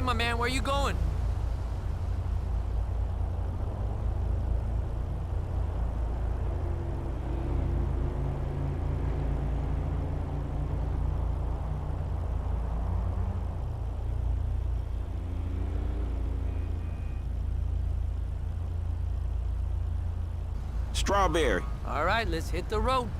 Hey, my man, where you going? Strawberry. All right, let's hit the road.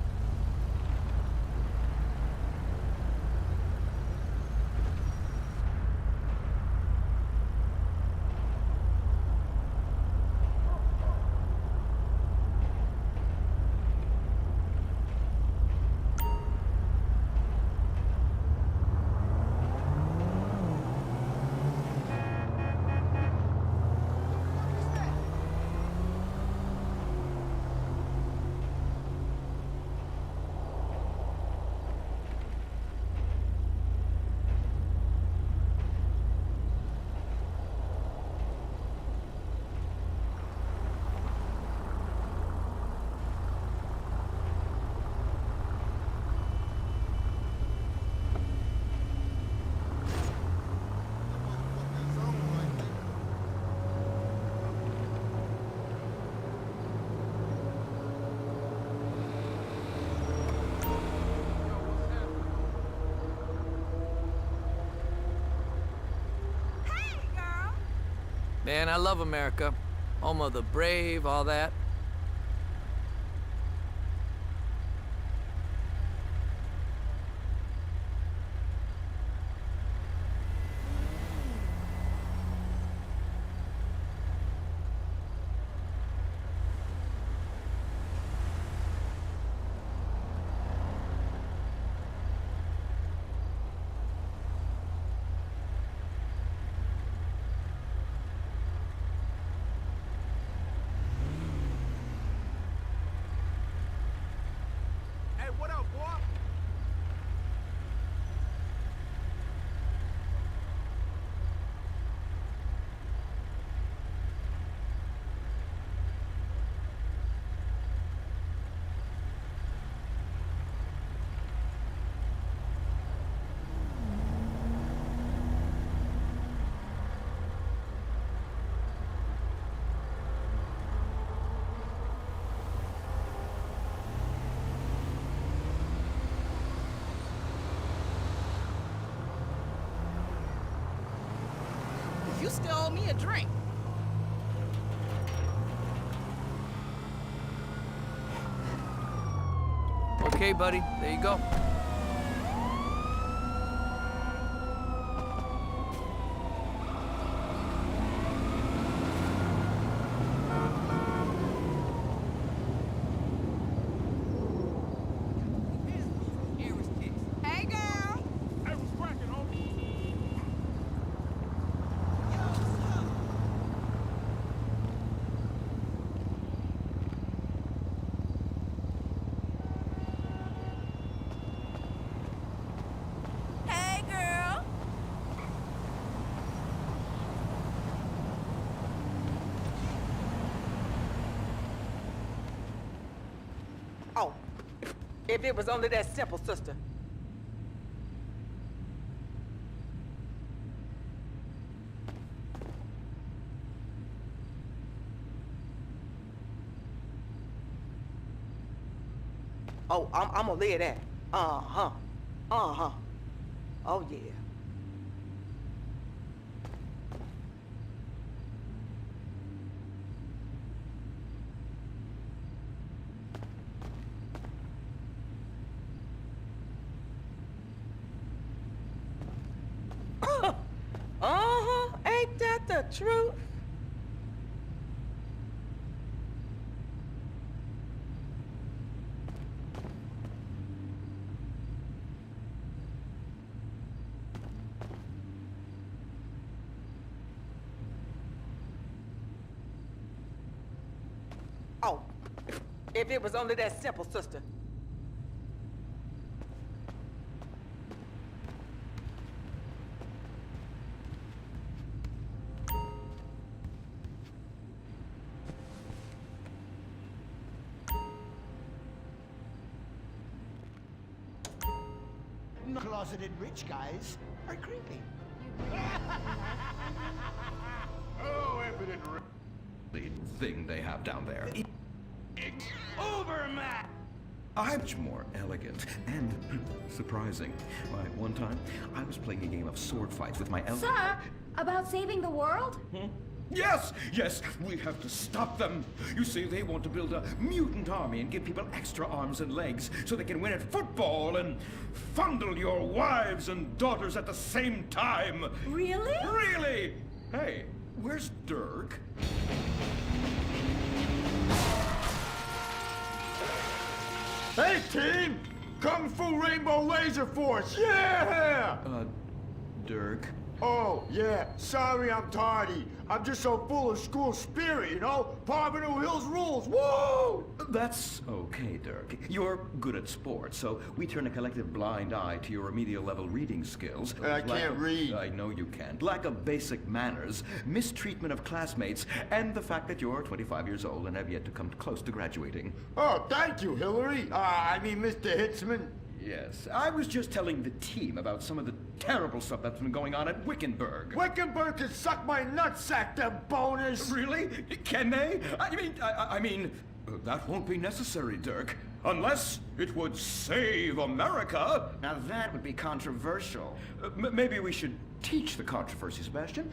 Man, I love America. Home of the brave, all that. Hey, what up, boy? You still owe me a drink. Okay, buddy, there you go. Hey, girl. Hey, what's cracking, homie? Hey, girl. Oh, if it was only that simple, sister. Oh, I'm gonna live that. Uh-huh. Uh-huh. Oh, yeah. Uh-huh. Ain't that the truth? Oh, if it was only that simple, sister. Closeted rich guys are creepy. You Oh, evident. The thing they have down there. Overmatch. I'm much more elegant and surprising. Why, one time, I was playing a game of sword fights with my Sir, about saving the world? Yes, yes, we have to stop them. You see, they want to build a mutant army and give people extra arms and legs so they can win at football and fondle your wives and daughters at the same time. Really? Really? Hey, where's Dirk? Hey, team! Kung Fu Rainbow Laser Force! Yeah! Dirk? Oh, yeah. Sorry I'm tardy. I'm just so full of school spirit, you know? Parvenu Hills rules. Woo! That's okay, Dirk. You're good at sports, so we turn a collective blind eye to your remedial level reading skills. I can't read. I know you can't. Lack of basic manners, mistreatment of classmates, and the fact that you're 25 years old and have yet to come close to graduating. Oh, thank you, Hillary. Mr. Hitzman. Yes, I was just telling the team about some of the terrible stuff that's been going on at Wickenburg. Wickenburg can suck my nutsack, them boners. Really? Can they? I mean, that won't be necessary, Dirk. Unless it would save America. Now that would be controversial. Maybe we should teach the controversy, Sebastian.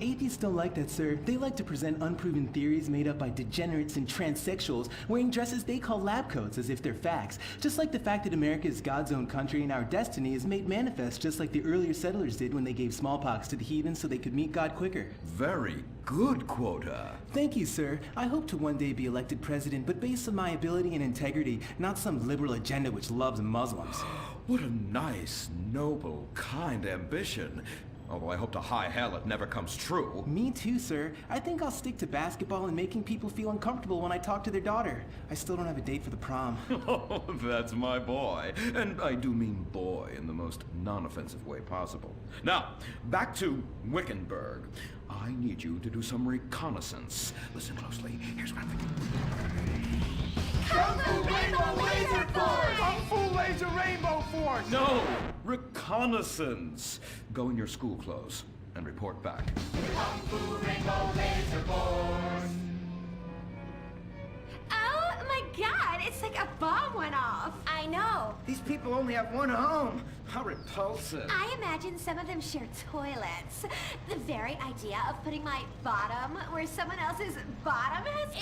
Atheists don't like that, sir. They like to present unproven theories made up by degenerates and transsexuals wearing dresses they call lab coats as if they're facts. Just like the fact that America is God's own country and our destiny is made manifest just like the earlier settlers did when they gave smallpox to the heathens so they could meet God quicker. Very good, Quota. Thank you, sir. I hope to one day be elected president, but based on my ability and integrity, not some liberal agenda which loves Muslims. What a nice, noble, kind ambition. Although I hope to high hell it never comes true. Me too, sir. I think I'll stick to basketball and making people feel uncomfortable when I talk to their daughter. I still don't have a date for the prom. Oh, that's my boy. And I do mean boy in the most non-offensive way possible. Now, back to Wickenburg. I need you to do some reconnaissance. Listen closely. Here's what I'm thinking. Kung Fu Rainbow Laser Force! Kung Fu Laser Rainbow Force! No! Reconnaissance! Go in your school clothes and report back. Oh my god, it's like a bomb went off. I know. These people only have one home. How repulsive. I imagine some of them share toilets. The very idea of putting my bottom where someone else's bottom has been.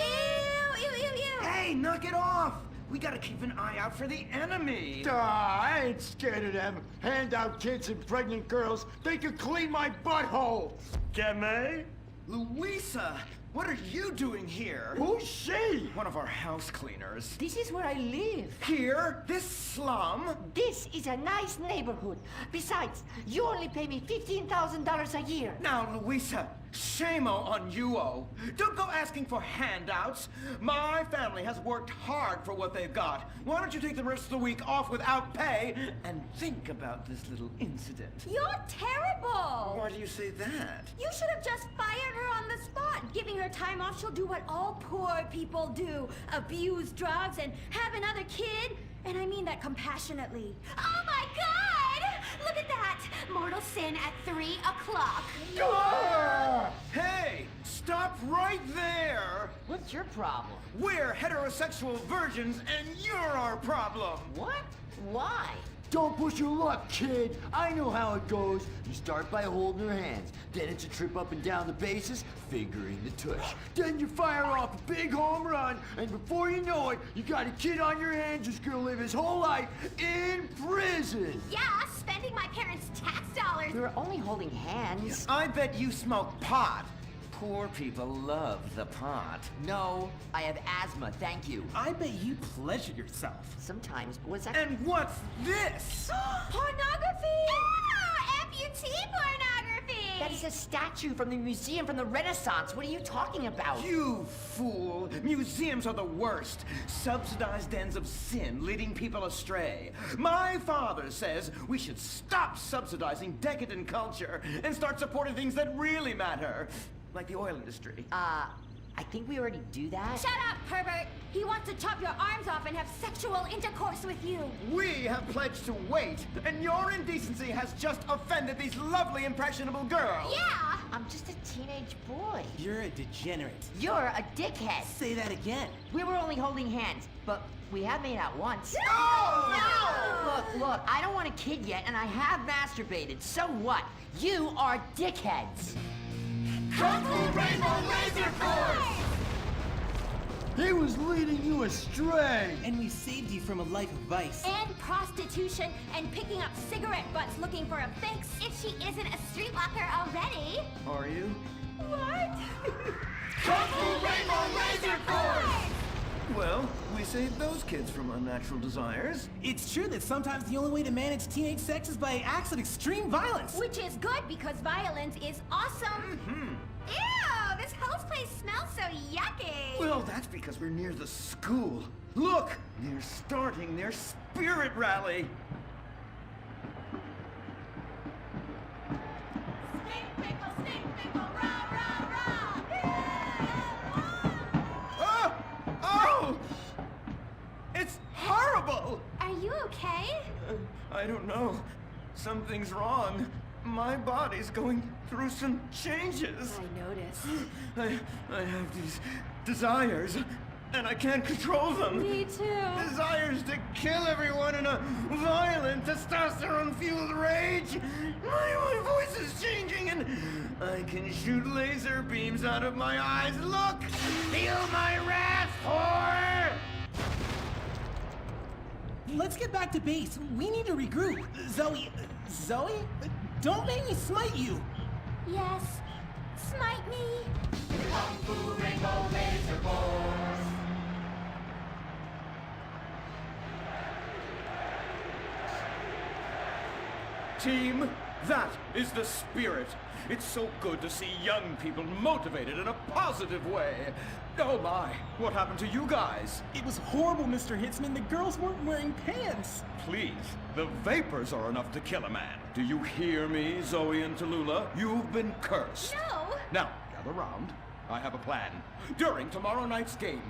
Ew, ew, ew, ew. Hey, knock it off! We gotta keep an eye out for the enemy. I ain't scared of them. Handout kids and pregnant girls. They can clean my butthole. Can they? Louisa, what are you doing here? Who's she? One of our house cleaners. This is where I live. Here? This slum? This is a nice neighborhood. Besides, you only pay me $15,000 a year. Now, Louisa, shame-o on you-o. Don't go asking for handouts. My family has worked hard for what they've got. Why don't you take the rest of the week off without pay and think about this little incident? You're terrible. Why do you say that? You should have just fired her on the spot. Giving her time off, she'll do what all poor people do. Abuse drugs and have another kid. And I mean that compassionately. Oh my god! Look at that! Mortal sin at 3 o'clock. Hey, stop right there! What's your problem? We're heterosexual virgins and you're our problem! What? Why? Don't push your luck, kid. I know how it goes. You start by holding her hands. Then it's a trip up and down the bases, fingering the tush. Then you fire off a big home run, and before you know it, you got a kid on your hands who's gonna live his whole life in prison. Yeah, spending my parents' tax dollars. We were only holding hands. I bet you smoke pot. Poor people love the pot. No, I have asthma, thank you. I bet you pleasure yourself. Sometimes, what's that? And what's this? Pornography! Amputee pornography! That is a statue from the museum from the Renaissance. What are you talking about? You fool! Museums are the worst. Subsidized dens of sin leading people astray. My father says we should stop subsidizing decadent culture and start supporting things that really matter. Like the oil industry. I I think we already do that. Shut up, pervert! He wants to chop your arms off and have sexual intercourse with you. We have pledged to wait, and your indecency has just offended these lovely, impressionable girls. Yeah! I'm just a teenage boy. You're a degenerate. You're a dickhead. Say that again. We were only holding hands, but we have made out once. No! Look, I don't want a kid yet, and I have masturbated. So what? You are dickheads. Kung Fu Rainbow Laser Force! He was leading you astray! And we saved you from a life of vice. And prostitution and picking up cigarette butts looking for a fix. If she isn't a streetwalker already. Are you? What? Kung Fu Rainbow Laser Force! Well, we saved those kids from unnatural desires. It's true that sometimes the only way to manage teenage sex is by acts of extreme violence. Which is good because violence is awesome. Ew, this whole place smells so yucky. Well, that's because we're near the school. Look, they're starting their spirit rally. Stink pickle, rah, rah, rah. Oh! Oh! It's horrible! Are you okay? I don't know. Something's wrong. My body's going through some changes. I noticed. I have these desires, and I can't control them. Me too. Desires to kill everyone in a violent, testosterone-fueled rage. My voice is changing, and I can shoot laser beams out of my eyes. Look! Feel my wrath, whore! Let's get back to base. We need to regroup. Zoe? Don't make me smite you. Yes. Smite me. Kung Fu Rainbow Laser Force! Team, that is the spirit. It's so good to see young people motivated in a positive way. Oh my, what happened to you guys? It was horrible, Mr. Hitzman. The girls weren't wearing pants. Please, the vapors are enough to kill a man. Do you hear me, Zoe and Tallulah? You've been cursed. No. Now, gather round. I have a plan. During tomorrow night's game,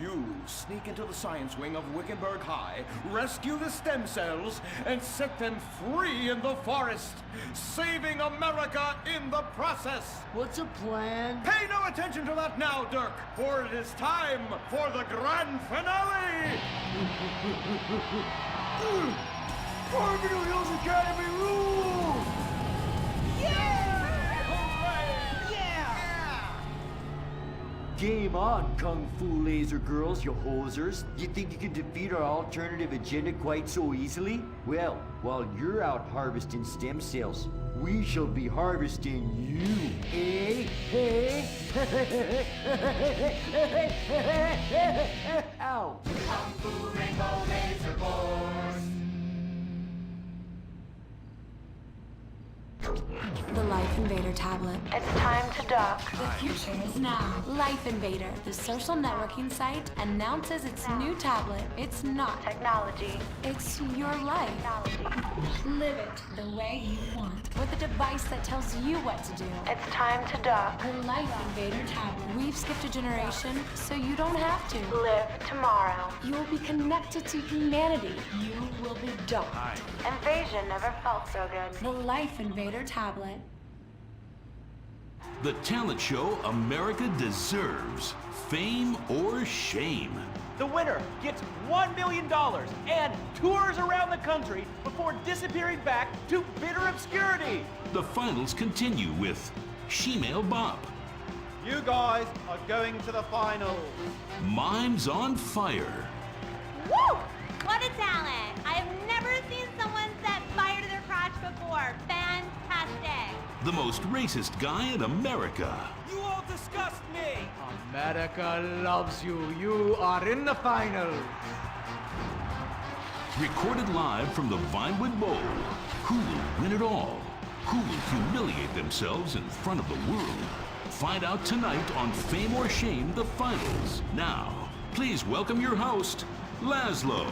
you sneak into the science wing of Wickenburg High, rescue the stem cells, and set them free in the forest, saving America in the process. What's a plan? Pay no attention to that now, Dirk, for it is time for the grand finale! Barbaro Hills Academy rules! Game on, Kung Fu Laser Girls, you hosers. You think you can defeat our alternative agenda quite so easily? Well, while you're out harvesting stem cells, we shall be harvesting you, eh? Hey? Ow! Kung Fu Rainbow Laser Force! The Life Invader tablet. It's time to dock. The future is now. Life Invader, the social networking site, announces its new tablet. It's not Technology. It's your life. Technology. Live it the way you want. With a device that tells you what to do. It's time to dock. The Life Invader tablet. We've skipped a generation, so you don't have to. Live tomorrow. You will be connected to humanity. You will be docked. Invasion never felt so good. The Life Invader tablet. The talent show America deserves. Fame or shame. The winner gets $1 million and tours around the country before disappearing back to bitter obscurity. The finals continue with Shemale Bop. You guys are going to the finals. Mimes on Fire. Woo! What a talent! I have never seen someone set fire to their crotch before. Fantastic! The most racist guy in America. You all disgust me. America loves you. You are in the final. Recorded live from the Vinewood Bowl. Who will win it all? Who will humiliate themselves in front of the world? Find out tonight on Fame or Shame, the finals. Now, please welcome your host, Laszlo.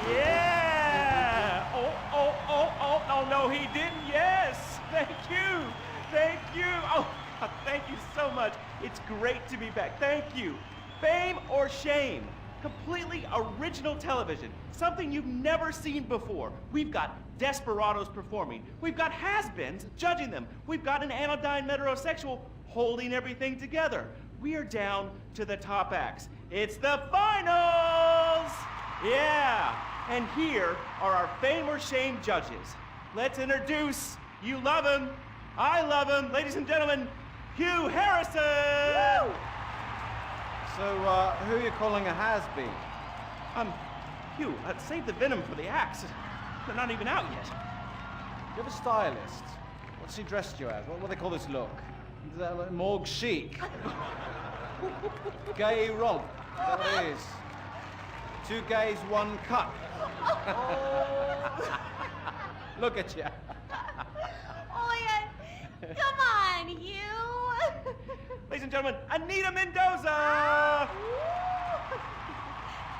Yeah! Oh, no, he didn't. Yes! Thank you! Thank you! Oh, Thank you so much. It's great to be back. Thank you. Fame or Shame? Completely original television. Something you've never seen before. We've got desperados performing. We've got has-beens judging them. We've got an anodyne metrosexual holding everything together. We are down to the top acts. It's the finals! Yeah! And here are our Fame or Shame judges. Let's introduce, you love him, I love him, ladies and gentlemen, Hugh Harrison! Woo! So, who are you calling a has-been? Hugh, save the venom for the acts. They're not even out yet. You have a stylist. What's he dressed you as? What do they call this look? Is that like morgue chic? Gay romp. Is that what it is? 2 gays, 1 cut. Look at you. Oh my God. Come on, you. Ladies and gentlemen, Anita Mendoza!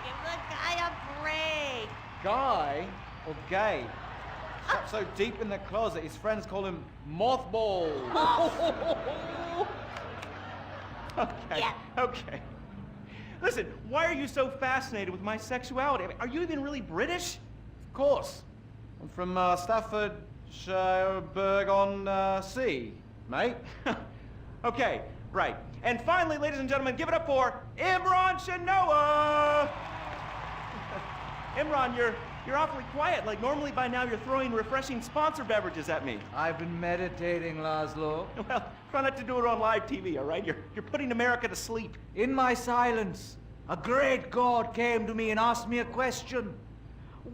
Give the guy a break. Guy or gay? Up so deep in the closet, his friends call him Mothball. Okay, Yeah. okay. Listen, why are you so fascinated with my sexuality? I mean, are you even really British? Of course. I'm from Staffordshire-on-Sea, mate. Okay, right. And finally, ladies and gentlemen, give it up for Imran Shinoa! Imran, you're awfully quiet. Like, normally by now you're throwing refreshing sponsor beverages at me. I've been meditating, Laszlo. Well, try not to do it on live TV, all right? You're putting America to sleep. In my silence, a great god came to me and asked me a question.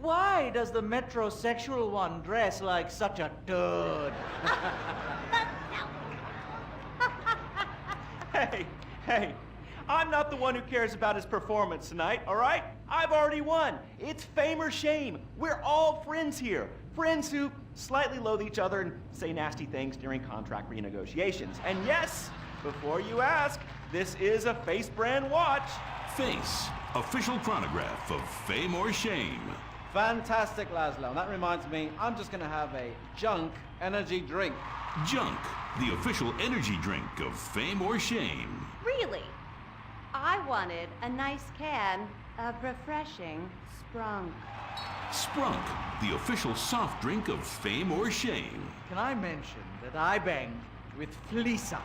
Why does the metrosexual one dress like such a turd? Hey, I'm not the one who cares about his performance tonight, all right? I've already won. It's Fame or Shame. We're all friends here. Friends who slightly loathe each other and say nasty things during contract renegotiations. And yes, before you ask, this is a Face brand watch. Face, official chronograph of Fame or Shame. Fantastic, Laszlo. And that reminds me, I'm just going to have a junk energy drink. Junk, the official energy drink of Fame or Shame. Really? I wanted a nice can of refreshing Sprunk. Sprunk, the official soft drink of Fame or Shame. Can I mention that I banged with Felisa,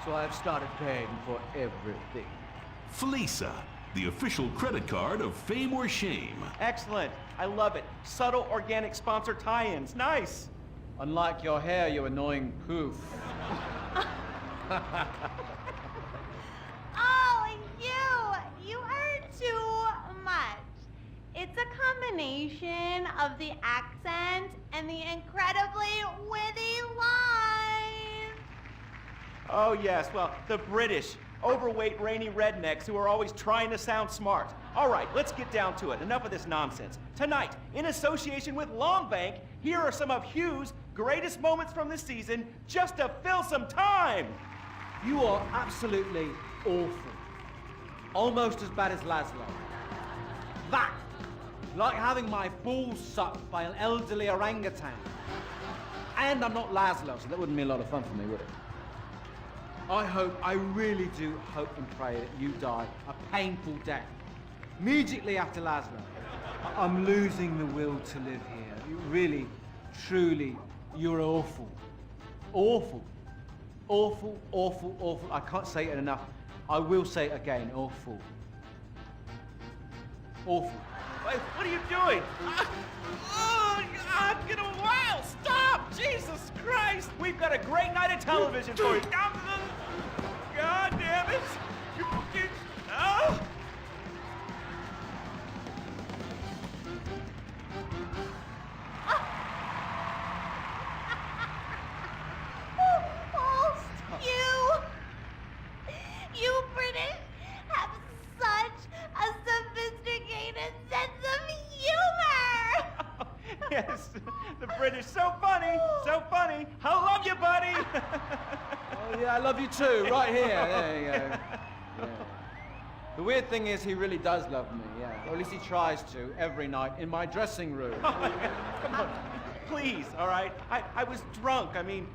so I've started paying for everything. Felisa, the official credit card of Fame or Shame. Excellent. I love it. Subtle organic sponsor tie-ins. Nice. Unlike your hair, you annoying poof. Oh, you heard too much. It's a combination of the accent and the incredibly witty lines. Oh, yes. Well, the British, overweight, rainy rednecks who are always trying to sound smart. All right, let's get down to it. Enough of this nonsense. Tonight, in association with Longbank, here are some of Hugh's greatest moments from this season, just to fill some time. You are absolutely awful. Almost as bad as Laszlo. That, like having my balls sucked by an elderly orangutan. And I'm not Laszlo, so that wouldn't be a lot of fun for me, would it? I really do hope and pray that you die a painful death. Immediately after Laszlo. I'm losing the will to live here. You really, truly, you're awful. Awful. Awful, awful, awful. I can't say it enough. I will say it again. Awful. Awful. Wait, what are you doing? Oh, God, get a while. Stop! Jesus Christ! We've got a great night of television for you. God damn it! Oh! You British have such a sophisticated sense of humor! Yes, the British, so funny, so funny. I love you, buddy! Oh, yeah, I love you too, right here. There you go. Yeah. The weird thing is he really does love me, yeah. Or at least he tries to, every night, in my dressing room. Come on, please, all right? I was drunk. I mean,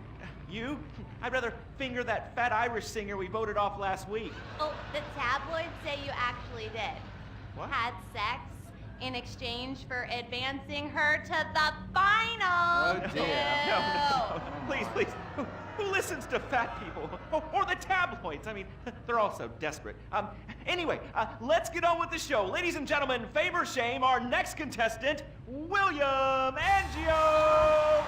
You? I'd rather finger that fat Irish singer we voted off last week. Oh, the tabloids say you actually did. What? Had sex in exchange for advancing her to the finals. Oh, dear. No. Please, please. Who listens to fat people? Or the tabloids? I mean, they're all so desperate. Anyway, let's get on with the show. Ladies and gentlemen, fame or shame, our next contestant, William Angio!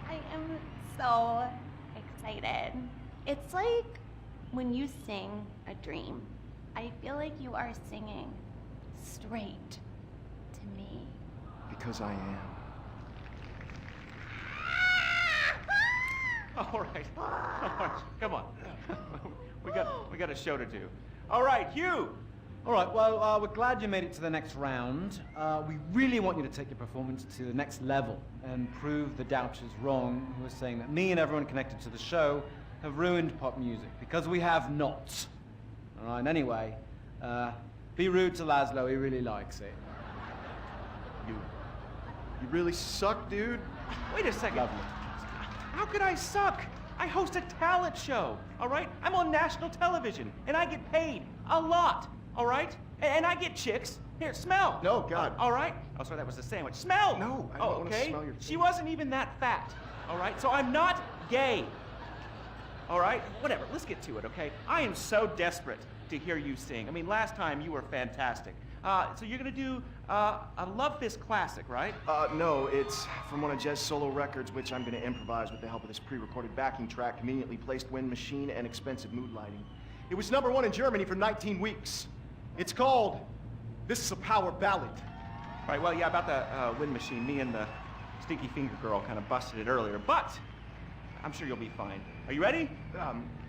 I am so excited. It's like when you sing a dream. I feel like you are singing straight to me. Because I am. All right. Come on. we got a show to do. All right, Hugh. All right, well, we're glad you made it to the next round. We really want you to take your performance to the next level and prove the doubters wrong who are saying that me and everyone connected to the show have ruined pop music, because we have not. All right, anyway, be rude to Laszlo, he really likes it. You really suck, dude. Wait a second. Lovely. How could I suck? I host a talent show, all right? I'm on national television, and I get paid a lot, all right? And I get chicks. Here, smell. No, God. All right? Oh, sorry, that was a sandwich. Smell. No, I don't want to okay? smell your She wasn't even that fat, all right? So I'm not gay. All right? Whatever, let's get to it, okay? I am so desperate to hear you sing. I mean, last time you were fantastic. So you're gonna do a Love Fist classic, right? No, it's from one of Jez's solo records, which I'm gonna improvise with the help of this pre-recorded backing track, conveniently placed wind machine and expensive mood lighting. It was #1 in Germany for 19 weeks. It's called This Is a Power Ballad. All right, well, yeah, about the wind machine, me and the Stinky Finger Girl kind of busted it earlier, but I'm sure you'll be fine. Are you ready?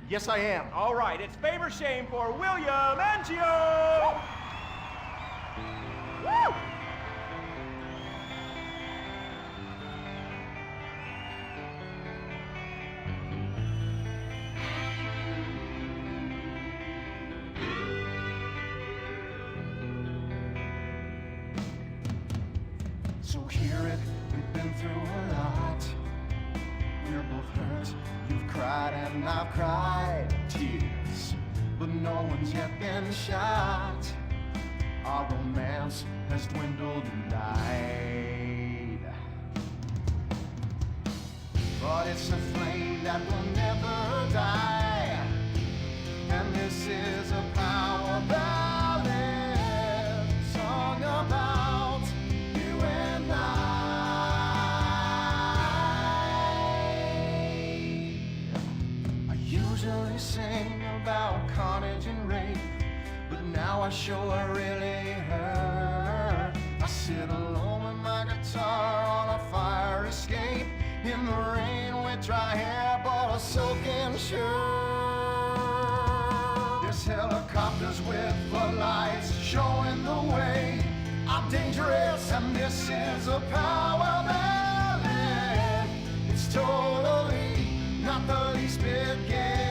Yes, I am. All right, it's fame or shame for William Angio! Woo! So hear it, we've been through a lot. We're both hurt, you've cried and I've cried tears, but no one's yet been shot. Our romance has dwindled and died, but it's a flame that will never die. And this is a power ballad, song about you and I usually sing about carnage and rape, but now I sure really hurt. I sit alone with my guitar on a fire escape, in the rain with dry hair but a soaking shirt. There's helicopters with floodlights showing the way. I'm dangerous and this is a power ballad. It's totally not the least bit gay.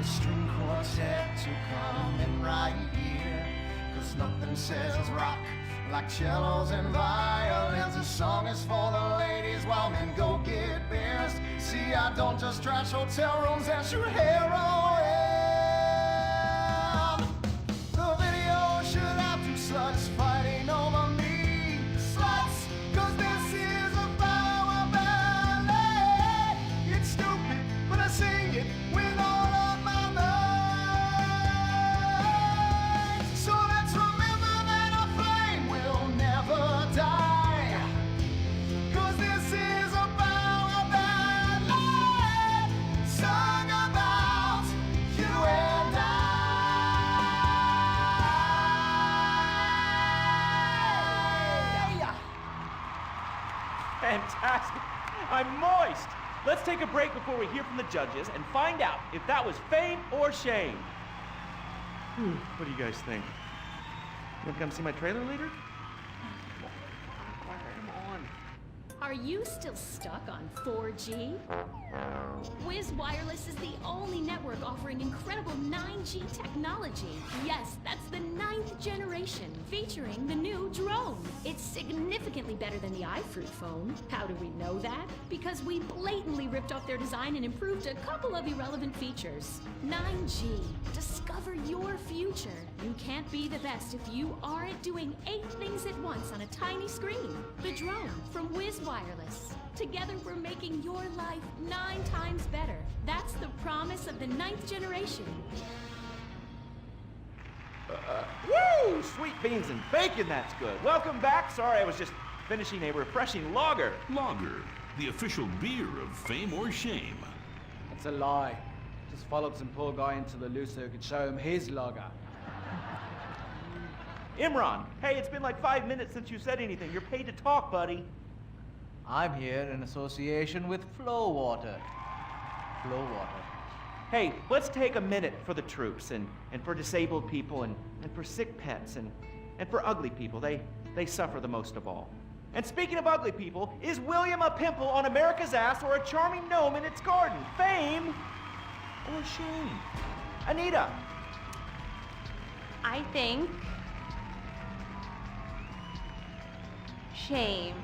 String quartet to come in right here, 'cause nothing says rock like cellos and violins. This song is for the ladies while men go get beers. See, I don't just trash hotel rooms and shoot heroin. The video should have two sluts fighting over me. Sluts, 'cause this is a power ballad. It's stupid, but I sing it with all of my might. So let's remember that our flame will never die, 'cause this is a power ballad, sung about you and I. Fantastic. I'm moist. Let's take a break before we hear from the judges and find out if that was fame or shame. What do you guys think? You want to come see my trailer later? Come on. Are you still stuck on 4G? Wiz Wireless is the only network offering incredible 9G technology. Yes, that's the 9th generation, featuring the new drone. It's significantly better than the iFruit phone. How do we know that? Because we blatantly ripped off their design and improved a couple of irrelevant features. 9G. Discover your future. You can't be the best if you aren't doing 8 things at once on a tiny screen. The drone from Wiz Wireless. Together we're making your life 9 times better. That's the promise of the 9th generation. Woo! Sweet beans and bacon, that's good. Welcome back. Sorry, I was just finishing a refreshing lager. Lager, the official beer of Fame or Shame. It's a lie. Just followed some poor guy into the loose so he could show him his lager. Imran, hey, it's been like 5 minutes since you said anything. You're paid to talk, buddy. I'm here in association with Flow Water. Flow Water. Hey, let's take a minute for the troops and for disabled people and for sick pets and for ugly people. They suffer the most of all. And speaking of ugly people, is William a pimple on America's ass or a charming gnome in its garden? Fame or shame? Anita. I think shame,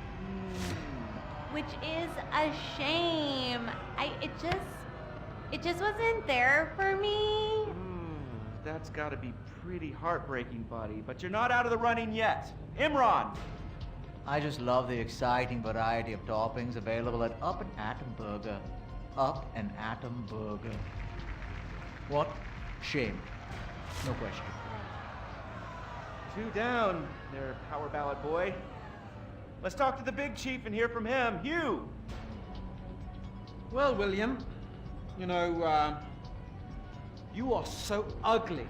which is a shame. It just wasn't there for me. That's gotta be pretty heartbreaking, buddy, but you're not out of the running yet. Imran. I just love the exciting variety of toppings available at Up and Atom Burger. Up and Atom Burger. What? Shame. No question. 2 down there, power ballad boy. Let's talk to the big chief and hear from him. Hugh! Well, William, you know, you are so ugly.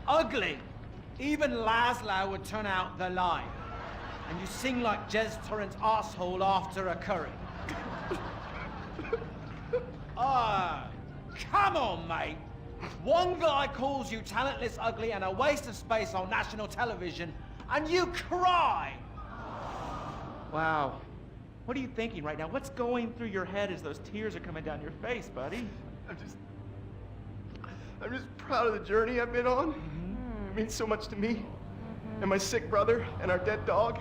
Ugly! Even Laszlo would turn out the light. And you sing like Jez Torrance asshole after a curry. Come on, mate. One guy calls you talentless, ugly, and a waste of space on national television, and you cry! Wow. What are you thinking right now? What's going through your head as those tears are coming down your face, buddy? I'm just proud of the journey I've been on. It means so much to me. And my sick brother and our dead dog.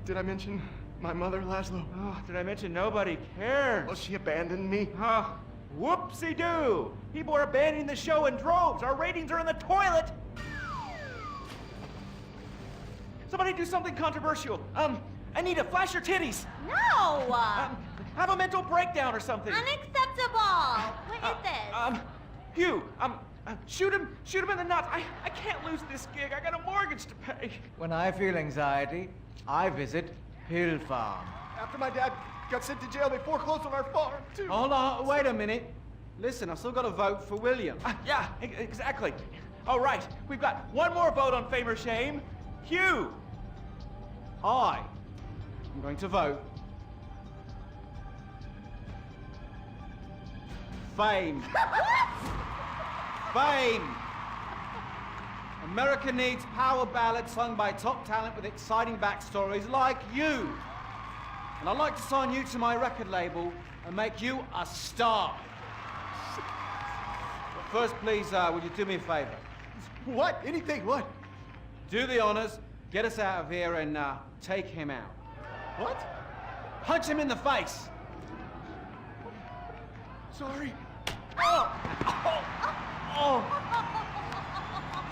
Did I mention my mother, Laszlo? Oh, did I mention nobody cares? Well, she abandoned me. Huh. Whoopsie-doo! People are abandoning the show in droves. Our ratings are in the toilet. Somebody do something controversial. Anita, flash your titties. No! Have a mental breakdown or something. Unacceptable! What is this? Hugh, shoot him in the nuts. I can't lose this gig. I got a mortgage to pay. When I feel anxiety, I visit Hill Farm. After my dad got sent to jail, they foreclosed on our farm, too. Hold on, wait a minute. Listen, I've still got to vote for William. Yeah, exactly. All right, we've got one more vote on Fame or Shame. Hugh! I'm going to vote Fame. Fame. America needs power ballads sung by top talent with exciting backstories like you. And I'd like to sign you to my record label and make you a star. But first, please, will you do me a favor? What? Anything? What? Do the honors, get us out of here, and take him out. What? Punch him in the face. Sorry.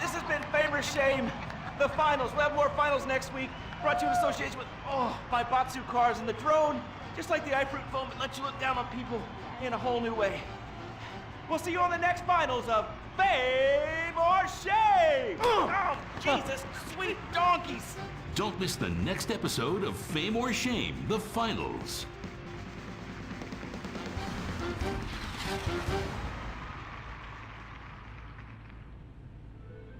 This has been Fame or Shame. The finals. We'll have more finals next week. Brought to you in association with, my Batsu cars and the drone. Just like the iFruit phone, that lets you look down on people in a whole new way. We'll see you on the next finals of Fame or Shame! Oh, Jesus, sweet donkeys! Don't miss the next episode of Fame or Shame, the finals.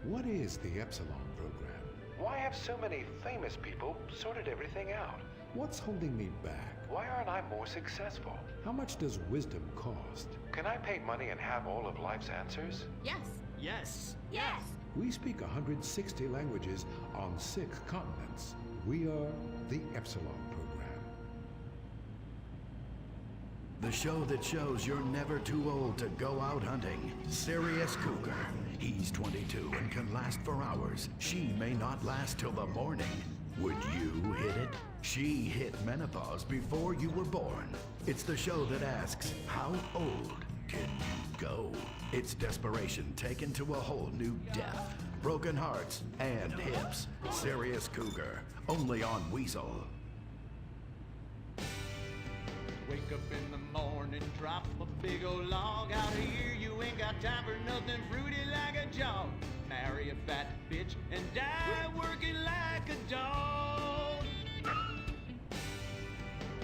What is the Epsilon program? Why have so many famous people sorted everything out? What's holding me back? Why aren't I more successful? How much does wisdom cost? Can I pay money and have all of life's answers? Yes. Yes. Yes. We speak 160 languages on 6 continents. We are the Epsilon program. The show that shows you're never too old to go out hunting. Sirius Cougar. He's 22 and can last for hours. She may not last till the morning. Would you hit it? She hit menopause before you were born. It's the show that asks, how old can you go? It's desperation taken to a whole new depth. Broken hearts and hips. Sirius Cougar. Only on Weasel. Wake up in the morning, drop a big old log out here. You ain't got time for nothing fruity like a jog. Marry a fat bitch and die working like a dog.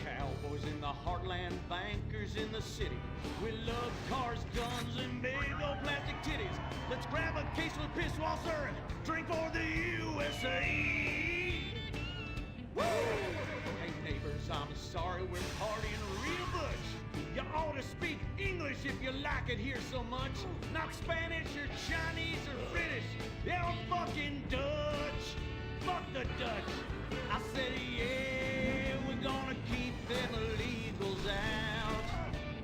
Cowboys in the heartland, bankers in the city. We love cars, guns, and big old plastic titties. Let's grab a case of Pisswasser and drink for the USA. Woo! Hey neighbors, I'm sorry, we're partying real butch. You ought to speak English if you like it here so much. Not Spanish or Chinese or British. Yeah, or fucking Dutch. Fuck the Dutch. I said, yeah, we're gonna keep them illegals out.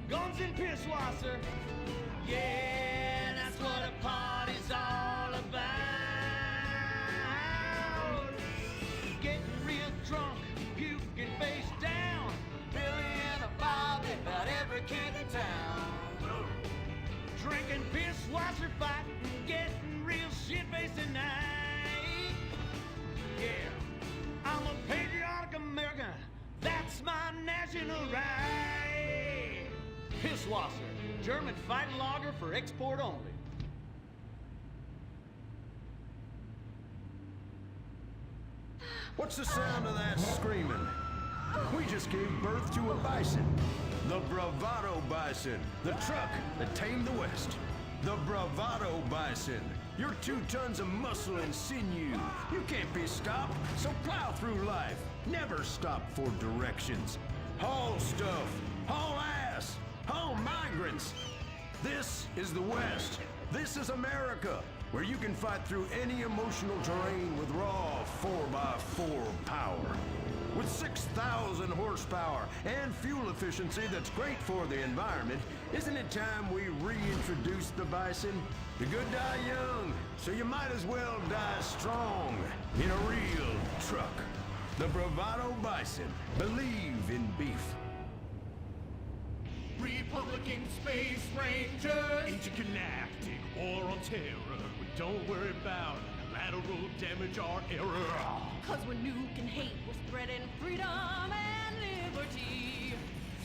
Guns and Pisswasser. Yeah, that's what a party's all about. Getting real drunk, puking face down. Billy and a Bobby, about every kid in town. Drinking Pisswasser, fighting, getting real shit-faced tonight. Yeah, I'm a patriotic American. That's my national right. Pisswasser, German fighting lager for export only. What's the sound of that screaming? We just gave birth to a bison. The Bravado Bison. The truck that tamed the West. The Bravado Bison. You're 2 tons of muscle and sinew. You can't be stopped, so plow through life. Never stop for directions. Haul stuff. Haul ass. Haul migrants. This is the West. This is America, where you can fight through any emotional terrain with raw 4x4 power. With 6,000 horsepower and fuel efficiency that's great for the environment, isn't it time we reintroduce the bison? The good die young, so you might as well die strong in a real truck. The Bravado Bison. Believe in beef. Republican Space Rangers, intergalactic war on terror. We don't worry about collateral damage or error. Cause we're nuking hate, we're spreading freedom and liberty.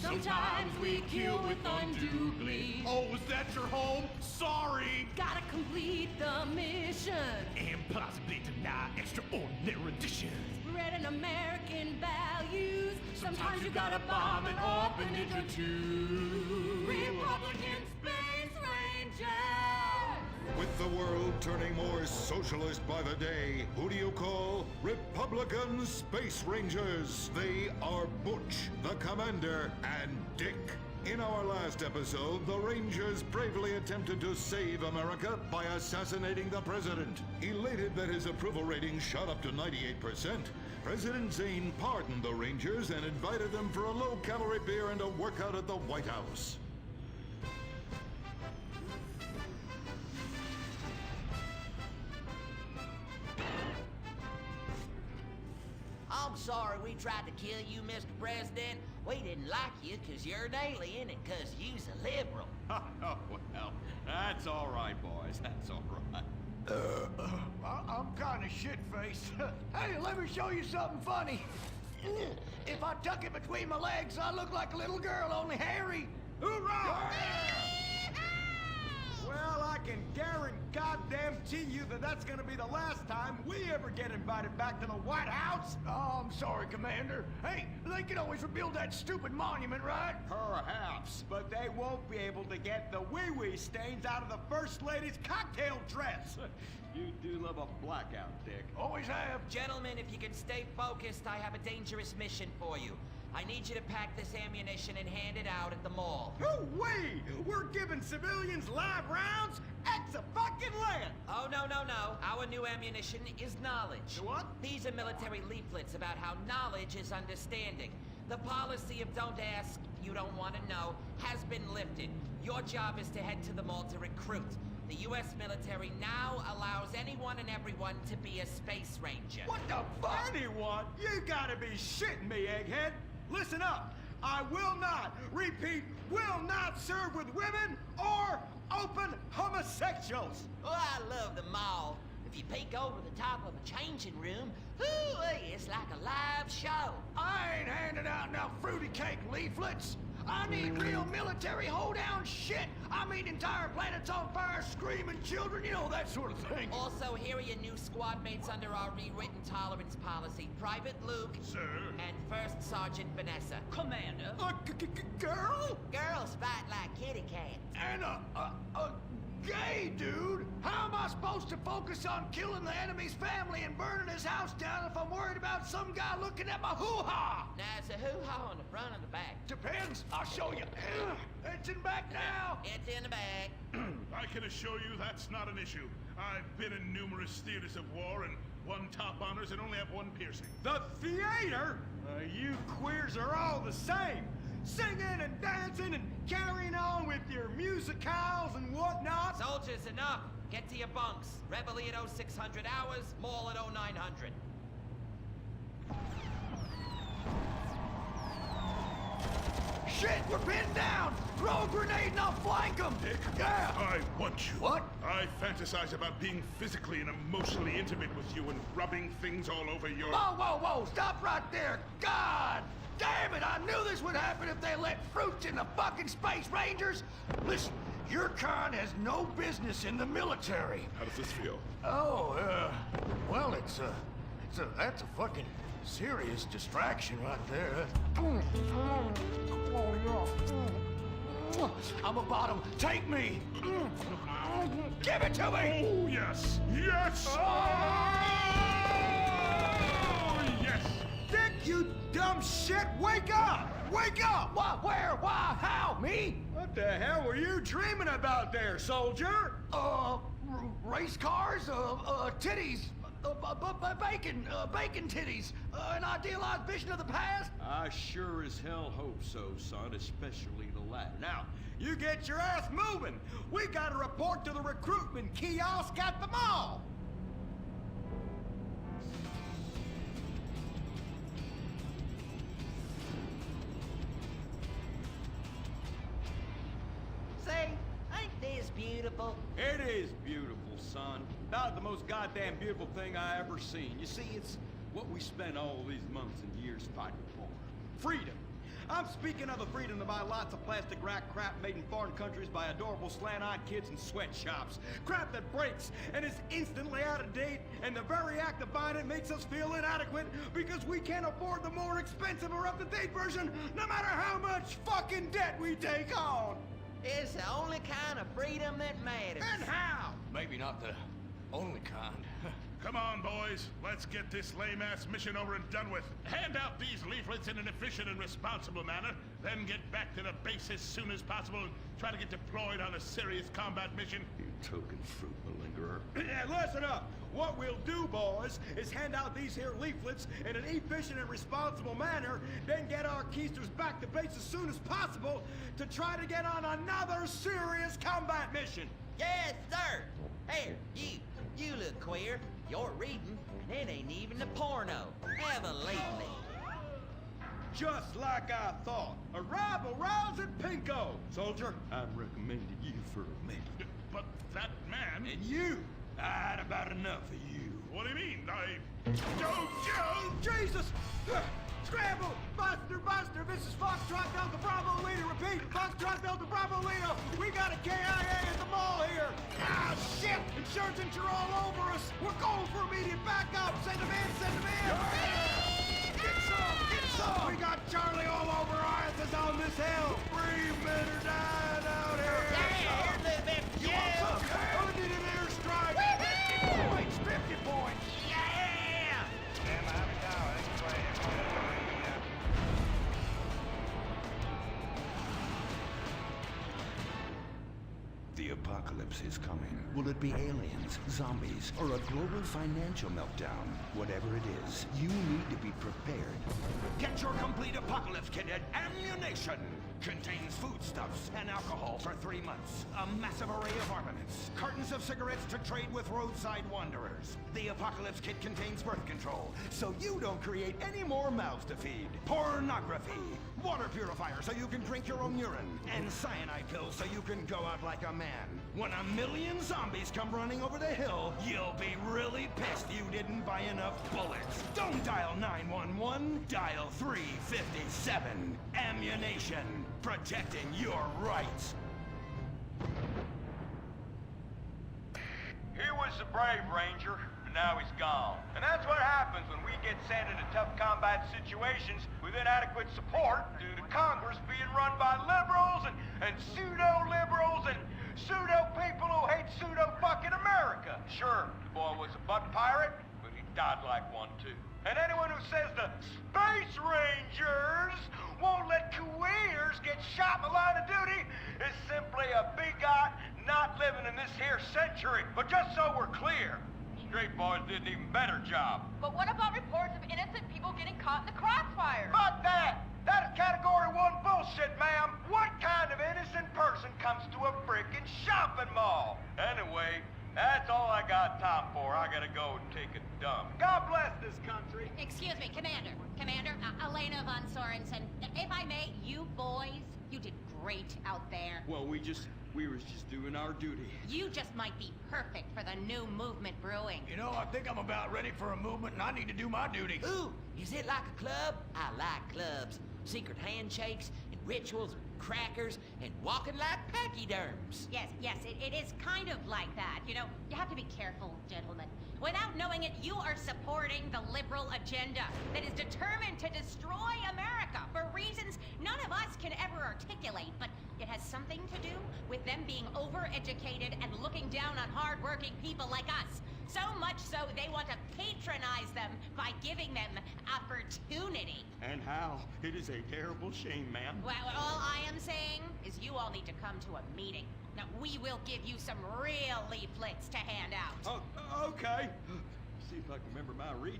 Sometimes we kill with undue glee. Oh, was that your home? Sorry. Gotta complete the mission. And possibly deny extraordinary additions. Spreading American values. Sometimes you gotta bomb an orphanage or two. Republican Space Rangers! With the world turning more socialist by the day, who do you call Republican Space Rangers? They are Butch, the Commander, and Dick. In our last episode, the Rangers bravely attempted to save America by assassinating the president. Elated that his approval rating shot up to 98%, President Zane pardoned the Rangers and invited them for a low-calorie beer and a workout at the White House. I'm sorry we tried to kill you, Mr. President. We didn't like you because you're an alien and because you's a liberal. Oh, well, that's all right, boys. That's all right. I'm kind of shit-faced. Hey, let me show you something funny. If I tuck it between my legs, I look like a little girl, only hairy. Hoorah! Well, I can guarantee you that that's gonna be the last time we ever get invited back to the White House. Oh, I'm sorry, Commander. Hey, they can always rebuild that stupid monument, right? Perhaps, but they won't be able to get the wee-wee stains out of the First Lady's cocktail dress. You do love a blackout, Dick. Always have. Gentlemen, if you can stay focused, I have a dangerous mission for you. I need you to pack this ammunition and hand it out at the mall. Hoo-wee! We're giving civilians live rounds? Ex-a-fucking-land! Oh, no. Our new ammunition is knowledge. What? These are military leaflets about how knowledge is understanding. The policy of don't ask, you don't want to know, has been lifted. Your job is to head to the mall to recruit. The U.S. military now allows anyone and everyone to be a space ranger. What the fuck? Anyone? You gotta be shitting me, egghead. Listen up. I will not, repeat, will not serve with women or open homosexuals. Oh, I love the mall. If you peek over the top of a changing room, ooh, it's like a live show. I ain't handing out no fruity cake leaflets. I need real military hold-down shit. I mean entire planets on fire, screaming children, you know, that sort of thing. Also, here are your new squad mates under our rewritten tolerance policy. Private Luke. Sir. And First Sergeant Vanessa. Commander. A girl? Girls fight like kitty cats. And a gay dude? How am I supposed to focus on killing the enemy's family and burning his house down if I'm worried about some guy looking at my hoo-ha? Now, it's a hoo-ha on the front or the back? Depends. I'll show you. It's in back now. It's in the bag. I can assure you that's not an issue. I've been in numerous theaters of war and won top honors and only have one piercing. The theater? You queers are all the same. Singing and dancing and carrying on with your musicals and whatnot. Soldiers, enough. Get to your bunks. Reveille at 0600 hours, mall at 0900. Shit, we're pinned down! Throw a grenade and I'll flank them! Dick, yeah! I want you. What? I fantasize about being physically and emotionally intimate with you and rubbing things all over your... Whoa, whoa, whoa! Stop right there! God! Damn it! I knew this would happen if they let fruits in the fucking Space Rangers! Listen, your kind has no business in the military. How does this feel? Oh, well, that's a fucking serious distraction right there. I'm a bottom. Take me! Give it to me! Oh, yes! Yes! Oh, yes! Dick, you dumb shit! Wake up! Wake up! What? Where? Why? How? Me? What the hell were you dreaming about there, soldier? Race cars, titties, bacon titties, an idealized vision of the past? I sure as hell hope so, son, especially the latter. Now, you get your ass moving. We got to report to the recruitment kiosk at the mall. Say, ain't this beautiful? It is beautiful, son. About the most goddamn beautiful thing I ever seen. You see, it's what we spent all these months and years fighting for. Freedom. I'm speaking of the freedom to buy lots of plastic rack crap made in foreign countries by adorable slant-eyed kids in sweatshops. Crap that breaks and is instantly out of date, and the very act of buying it makes us feel inadequate because we can't afford the more expensive or up-to-date version, no matter how much fucking debt we take on. It's the only kind of freedom that matters. And how? Maybe not the only kind. Come on, boys. Let's get this lame-ass mission over and done with. Hand out these leaflets in an efficient and responsible manner, then get back to the base as soon as possible and try to get deployed on a serious combat mission. You token fruit malingerer. Yeah, listen up. What we'll do, boys, is hand out these here leaflets in an efficient and responsible manner, then get our keisters back to base as soon as possible to try to get on another serious combat mission. Yes, sir. Here, you look queer. You're reading, and it ain't even a porno. Evidently. Just like I thought. Arrival rounds at Pinko. Soldier, I'm recommending you for a man. But that man... And you! I had about enough of you. What do you mean? Jesus! Scramble! Buster! This is Foxtrot Delta Bravo Leader. Repeat, Foxtrot Delta Bravo Leader. We got a KIA at the mall here. Ah, shit! Insurgents are all over us. We're going for immediate backup. Send them in! Get some! We got Charlie all over our asses on this hill. Free men are dying out here. You want some? I need an airstrike. 50 points! 50 points! Yeah! The apocalypse apocalypse is coming. Will it be aliens, zombies, or a global financial meltdown? Whatever it is, you need to be prepared. Get your complete apocalypse kit at Ammunition. Contains foodstuffs and alcohol for 3 months. A massive array of armaments. Cartons of cigarettes to trade with roadside wanderers. The apocalypse kit contains birth control, so you don't create any more mouths to feed. Pornography. Water purifier so you can drink your own urine. And cyanide pills so you can go out like a man. When 1,000,000 zombies come running over the hill, you'll be really pissed you didn't buy enough bullets. Don't dial 911, dial 357. Ammunition. Protecting your rights. He was the brave ranger, and now he's gone. And that's what happens when we get sent into tough combat situations with inadequate support due to Congress being run by liberals and pseudo-liberals and pseudo-people who hate pseudo-fucking America. Sure, the boy was a butt pirate, but he died like one too. And anyone who says the Space Rangers won't let Kuwaiters get shot in the line of duty is simply a bigot not living in this here century. But just so we're clear, Straight Boys did an even better job. But what about reports of innocent people getting caught in the crossfire? Fuck that! That is Category 1 bullshit, ma'am! What kind of innocent person comes to a frickin' shopping mall? Anyway, that's all I got time for. I gotta go and take a dump. God bless this country. Excuse me, Commander. Commander, Elena von Sorensen. If I may, you boys, you did great out there. Well, we was just doing our duty. You just might be perfect for the new movement brewing. You know, I think I'm about ready for a movement and I need to do my duty. Ooh, is it like a club? I like clubs. Secret handshakes and rituals, crackers, and walking like pachyderms. Yes, it is kind of like that. You know, you have to be careful, gentlemen. Without knowing it, you are supporting the liberal agenda that is determined to destroy America for reasons none of us can ever articulate, but it has something to do with them being overeducated and looking down on hard-working people like us. So much so they want to patronize them by giving them opportunity. And how? It is a terrible shame, ma'am. Well, all I am saying is you all need to come to a meeting. Now, we will give you some real leaflets to hand out. Oh, okay. See if I can remember my reading.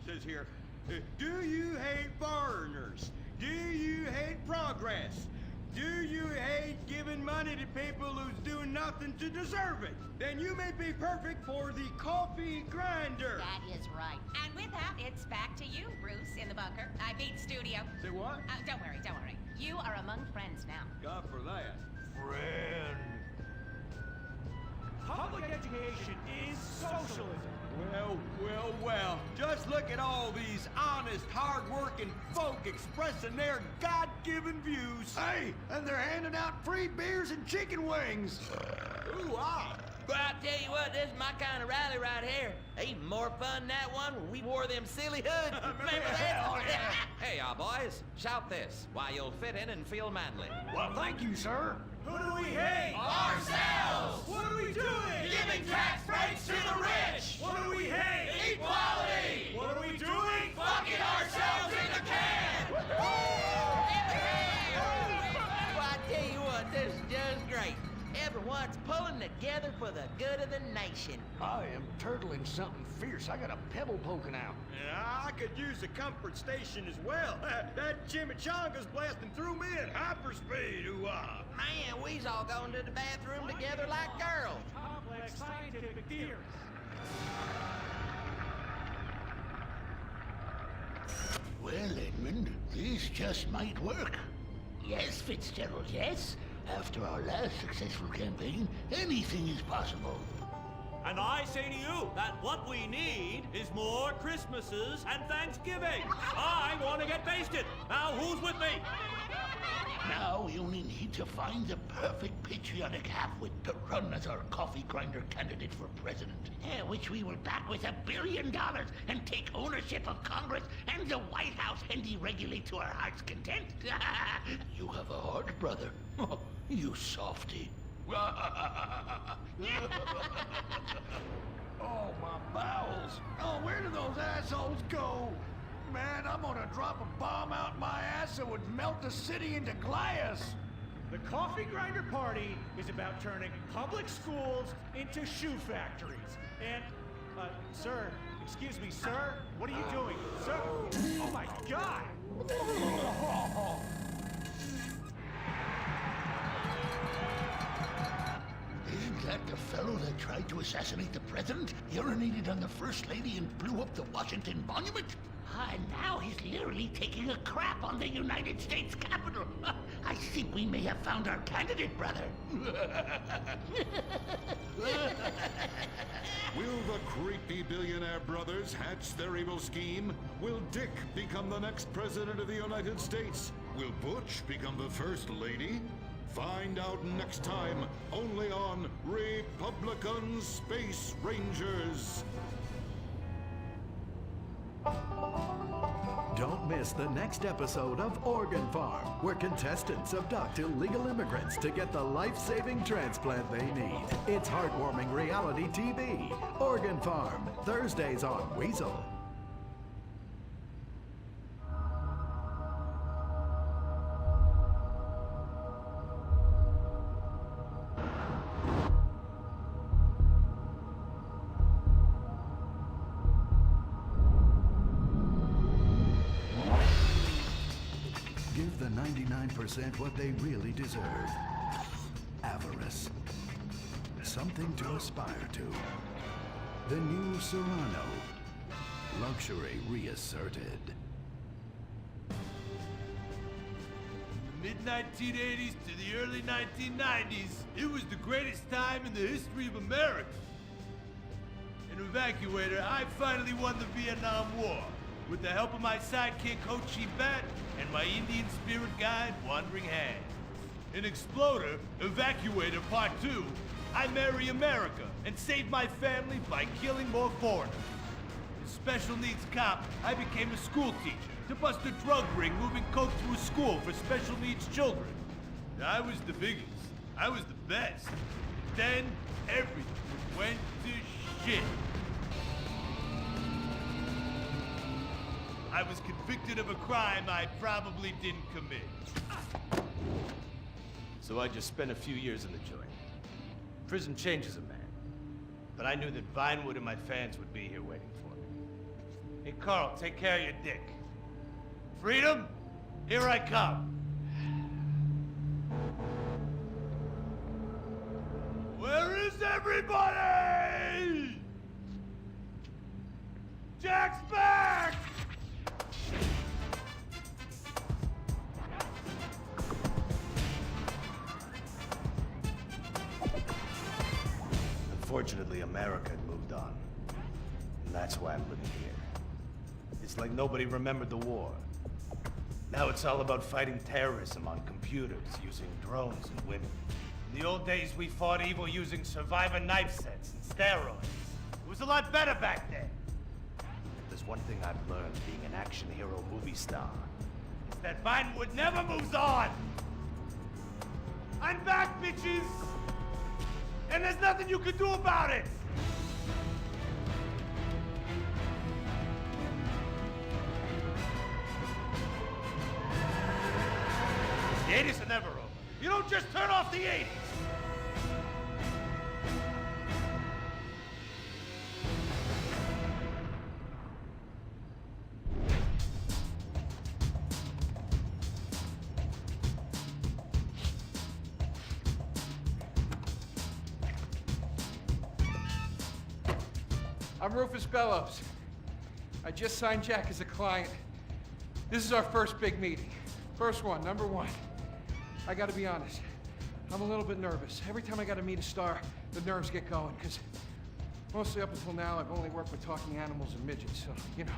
Says here, do you hate foreigners? Do you hate progress? Do you hate giving money to people who's doing nothing to deserve it? Then you may be perfect for the coffee grinder. That is right. And with that, it's back to you, Bruce, in the bunker. I beat studio. Say what? Don't worry. You are among friends now. God for that. Friend. Public education is socialism. Well. Just look at all these honest, hard-working folk expressing their God-given views. Hey, and they're handing out free beers and chicken wings. Ooh, ah. But I tell you what, this is my kind of rally right here. Even more fun than that one when we wore them silly hoods. Remember that? Hey, y'all boys, shout this while you'll fit in and feel manly. Well, thank you, sir. Who do we hate? Ourselves! What are we doing? Giving tax breaks to the rich! What do we hate? Equality! What are we doing? Fucking ourselves in the can! Well, I tell you what, this is just great. Everyone's pulling together for the good of the nation. I am turtling something fierce. I got a pebble poking out. Yeah, I could use a comfort station as well. That chimichanga's blasting through me at hyperspeed. Ooh-ah. Man, we's all going to the bathroom together like girls. Complex scientific theories. Well, Edmund, this just might work. Yes, Fitzgerald, yes. After our last successful campaign, anything is possible. And I say to you that what we need is more Christmases and Thanksgiving. I want to get basted. Now, who's with me? Now we only need to find the perfect patriotic halfwit to run as our coffee grinder candidate for president. Which we will back with $1 billion and take ownership of Congress and the White House and deregulate to our heart's content. You have a heart, brother. You softy. Oh, my bowels. Oh, where do those assholes go? Man, I'm gonna drop a bomb out my ass that would melt the city into glass. The Coffee Grinder Party is about turning public schools into shoe factories. And, sir, excuse me, sir, what are you doing? Sir, oh my God! Isn't that the fellow that tried to assassinate the president, urinated on the First Lady, and blew up the Washington Monument? And now he's literally taking a crap on the United States Capitol. I think we may have found our candidate, brother. Will the creepy billionaire brothers hatch their evil scheme? Will Dick become the next president of the United States? Will Butch become the First Lady? Find out next time, only on Republican Space Rangers. Don't miss the next episode of Organ Farm, where contestants abduct illegal immigrants to get the life-saving transplant they need. It's heartwarming reality TV. Organ Farm, Thursdays on Weasel. Give the 99% what they really deserve. Avarice. Something to aspire to. The new Serrano. Luxury reasserted. Mid-1980s to the early 1990s, it was the greatest time in the history of America. An evacuator, I finally won the Vietnam War with the help of my sidekick Ho Chi Bat and my Indian spirit guide Wandering Hand. In Exploder, Evacuator Part 2, I marry America and save my family by killing more foreigners. As Special Needs Cop, I became a school teacher to bust a drug ring moving coke through a school for special needs children. I was the biggest. I was the best. Then everything went to shit. I was convicted of a crime I probably didn't commit. So I just spent a few years in the joint. Prison changes a man. But I knew that Vinewood and my fans would be here waiting for me. Hey, Carl, take care of your dick. Freedom, here I come. Where is everybody? Jack's back! Unfortunately, America had moved on. And that's why I'm living here. It's like nobody remembered the war. Now it's all about fighting terrorism on computers, using drones and women. In the old days, we fought evil using survivor knife sets and steroids. It was a lot better back then. If there's one thing I've learned being an action hero movie star, it's that Vinewood never moves on! I'm back, bitches! And there's nothing you can do about it! The 80s are never over. You don't just turn off the 80s! I'm Rufus Bellows. I just signed Jack as a client. This is our first big meeting. First one, number one. I gotta be honest, I'm a little bit nervous. Every time I gotta meet a star, the nerves get going, because mostly up until now, I've only worked with talking animals and midgets, so, you know.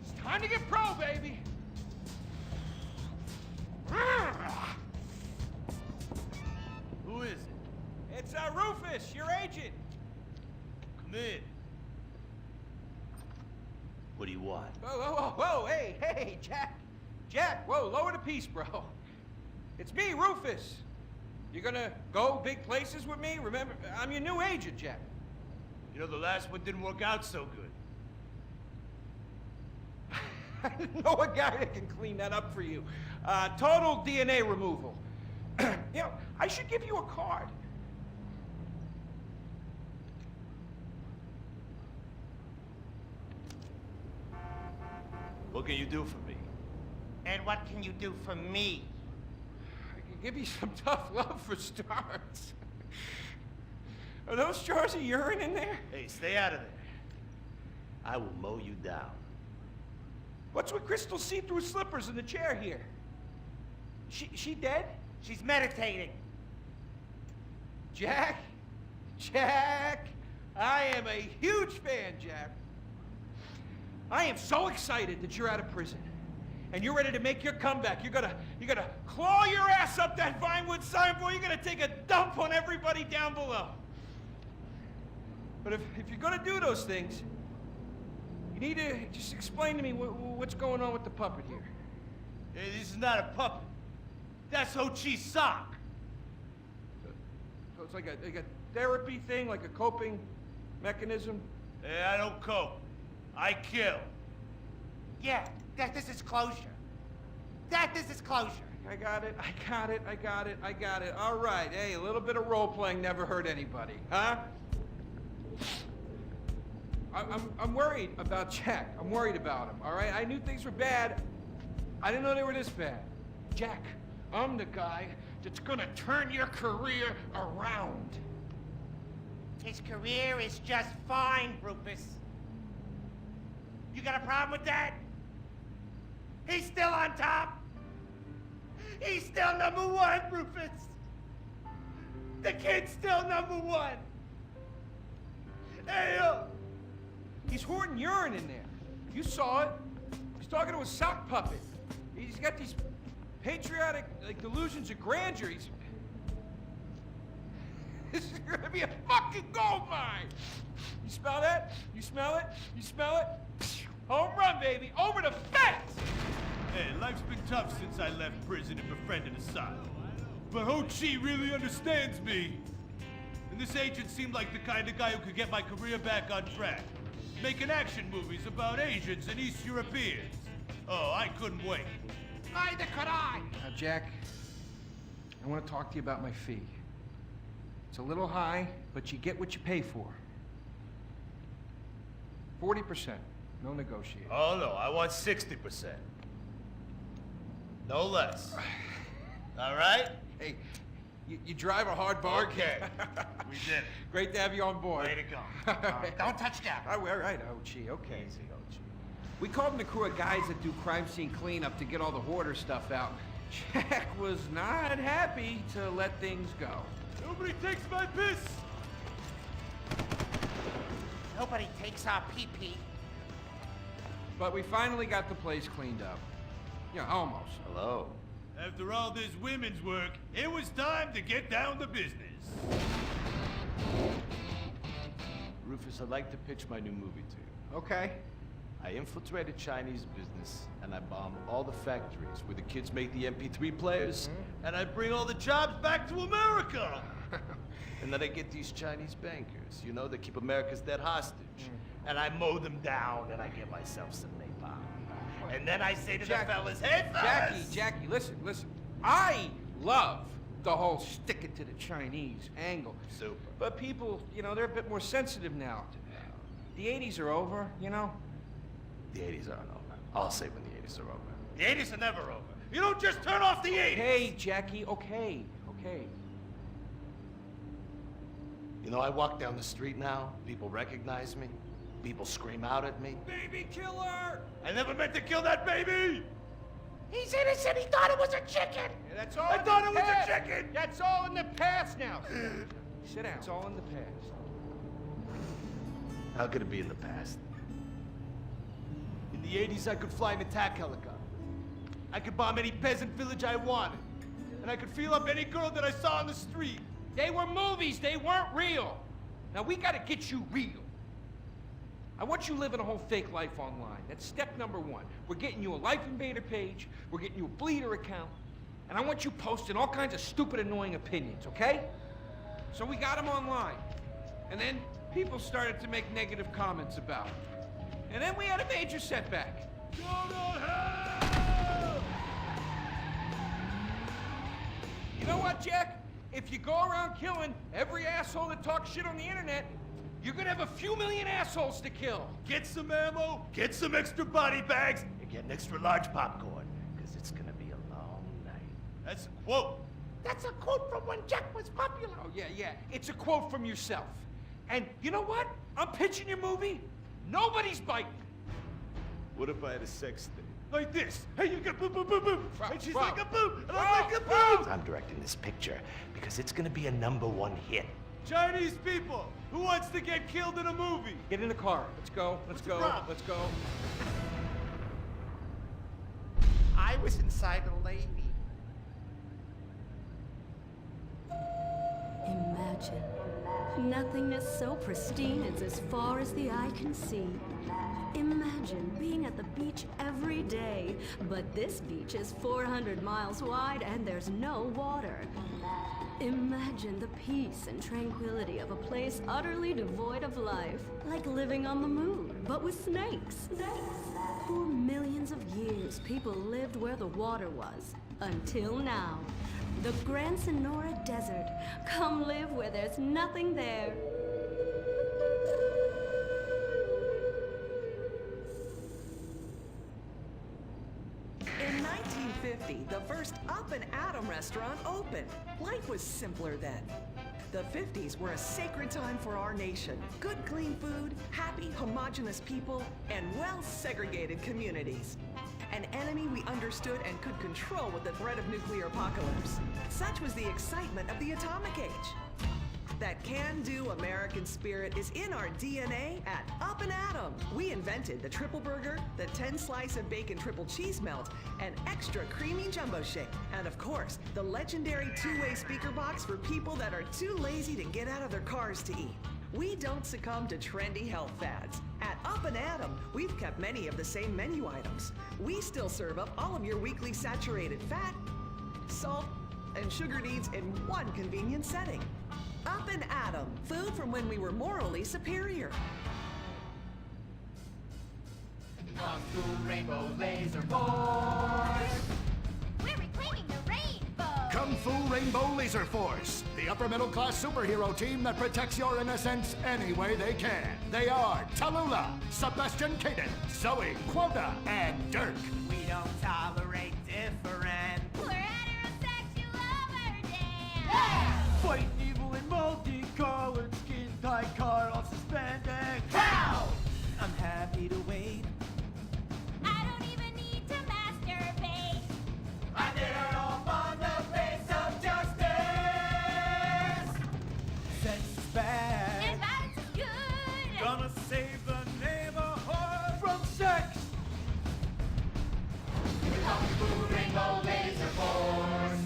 It's time to get pro, baby! Who is it? It's Rufus, your agent. Come in. What do you want? Whoa, whoa, whoa, whoa, hey, Jack. Jack, whoa, lower the piece, bro. It's me, Rufus. You gonna go big places with me? Remember, I'm your new agent, Jack. You know, the last one didn't work out so good. I know a guy that can clean that up for you. Total DNA removal. You know, I should give you a card. What can you do for me? And what can you do for me? I can give you some tough love for starts. Are those jars of urine in there? Hey, stay out of there. I will mow you down. What's with Crystal's see-through slippers in the chair here? She dead? She's meditating. Jack? Jack! I am a huge fan, Jack. I am so excited that you're out of prison. And you're ready to make your comeback. You're gonna claw your ass up that Vinewood signboard. You're gonna take a dump on everybody down below. But if you're gonna do those things, you need to just explain to me what's going on with the puppet here. Hey, this is not a puppet. That's Ho Chi's sock. So it's like a therapy thing, like a coping mechanism? Hey, I don't cope. I kill. Yeah, this is closure. This is closure. I got it. All right, hey, a little bit of role-playing never hurt anybody, huh? I'm worried about Jack. I'm worried about him, all right? I knew things were bad. I didn't know they were this bad. Jack, I'm the guy that's gonna turn your career around. His career is just fine, Rufus. You got a problem with that? He's still on top. He's still #1, Rufus. The kid's still #1. Hey, He's hoarding urine in there. You saw it. He's talking to a sock puppet. He's got these patriotic delusions of grandeur. This is gonna be a fucking gold mine. You smell that? You smell it? You smell it? Home run, baby. Over the fence. Hey, life's been tough since I left prison and befriended Assad. But Ho Chi really understands me. And this agent seemed like the kind of guy who could get my career back on track. Making action movies about Asians and East Europeans. Oh, I couldn't wait. Neither could I. Now, Jack, I want to talk to you about my fee. It's a little high, but you get what you pay for. 40%. No negotiating. Oh, no, I want 60%. No less. All right? Hey, you drive a hard bargain. Okay. We did it. Great to have you on board. Way to go. Don't touch that. All right, Ho-Chi, okay. Easy, Ho-Chi. We called in the crew of guys that do crime scene cleanup to get all the hoarder stuff out. Jack was not happy to let things go. Nobody takes my piss! Nobody takes our pee-pee. But we finally got the place cleaned up. Yeah, almost. Hello. After all this women's work, it was time to get down to business. Rufus, I'd like to pitch my new movie to you. Okay. I infiltrated Chinese business, and I bombed all the factories where the kids make the MP3 players. And I bring all the jobs back to America! And then I get these Chinese bankers, you know, that keep America's debt hostage. And I mow them down, and I get myself some napalm. And then I say to the fellas, hey fellas! Jackie, listen. I love the whole stick it to the Chinese angle. Super. But people, you know, they're a bit more sensitive now. The 80s are over, you know? The 80s aren't over. I'll say when the 80s are over. The 80s are never over. You don't just turn off the 80s! Hey, Jackie, okay. You know, I walk down the street now, people recognize me, people scream out at me. Baby killer! I never meant to kill that baby! He's innocent. He thought it was a chicken. Yeah, that's all. I thought it was a chicken! That's all in the past now. Sit down. It's all in the past. How could it be in the past? In the 80s, I could fly an attack helicopter. I could bomb any peasant village I wanted. And I could feel up any girl that I saw on the street. They were movies. They weren't real. Now, we gotta get you real. I want you living a whole fake life online. That's step number 1. We're getting you a Life Invader page. We're getting you a Bleeder account. And I want you posting all kinds of stupid, annoying opinions, okay? So we got them online. And then people started to make negative comments about it. And then we had a major setback. Go to hell! You know what, Jack? If you go around killing every asshole that talks shit on the internet, you're gonna have a few million assholes to kill. Get some ammo, get some extra body bags, and get an extra large popcorn, because it's gonna be a long night. That's a quote. That's a quote from when Jack was popular. Oh, yeah. It's a quote from yourself. And you know what? I'm pitching your movie. Nobody's biting. What if I had a sex thing? Like this. Hey, you got boop, boop, boop, boop. And she's bro. like a boop, and I'm like a boop. I'm directing this picture because it's gonna be a #1 hit. Chinese people, who wants to get killed in a movie? Get in the car. Let's go. Let's go. Let's go. I was inside a lady. Imagine. Nothingness so pristine it's as far as the eye can see. Imagine being at the beach every day, but this beach is 400 miles wide and there's no water. Imagine the peace and tranquility of a place utterly devoid of life, like living on the moon, but with snakes. For millions of years, people lived where the water was, until now. The Grand Sonora Desert. Come live where there's nothing there. In 1950, the first Up and Atom restaurant opened. Life was simpler then. The 50s were a sacred time for our nation. Good, clean food, happy, homogenous people, and well-segregated communities. An enemy we understood and could control with the threat of nuclear apocalypse. Such was the excitement of the atomic age. That can-do American spirit is in our DNA at Up and Atom. We invented the triple burger, the 10-slice of bacon triple cheese melt, an extra creamy jumbo shake, and of course, the legendary two-way speaker box for people that are too lazy to get out of their cars to eat. We don't succumb to trendy health fads. At Up and Atom, we've kept many of the same menu items. We still serve up all of your weekly saturated fat, salt, and sugar needs in one convenient setting. Up and Atom, food from when we were morally superior. Kung Fu Rainbow Laser Force! We're reclaiming the rainbow! Kung Fu Rainbow Laser Force, the upper middle class superhero team that protects your innocence any way they can. They are Tallulah, Sebastian Caden, Zoe, Quota, and Dirk. We don't tolerate different. We're heterosexual overdance! Yeah! Fighting evil in multicolored skin tight car on suspended. Pow! I'm happy to wait. I don't even need to masturbate. I did it all on the face of justice. Sex is bad. And violence is good. Gonna save the neighborhood From sex! Kung Fu Rainbow Laser Force.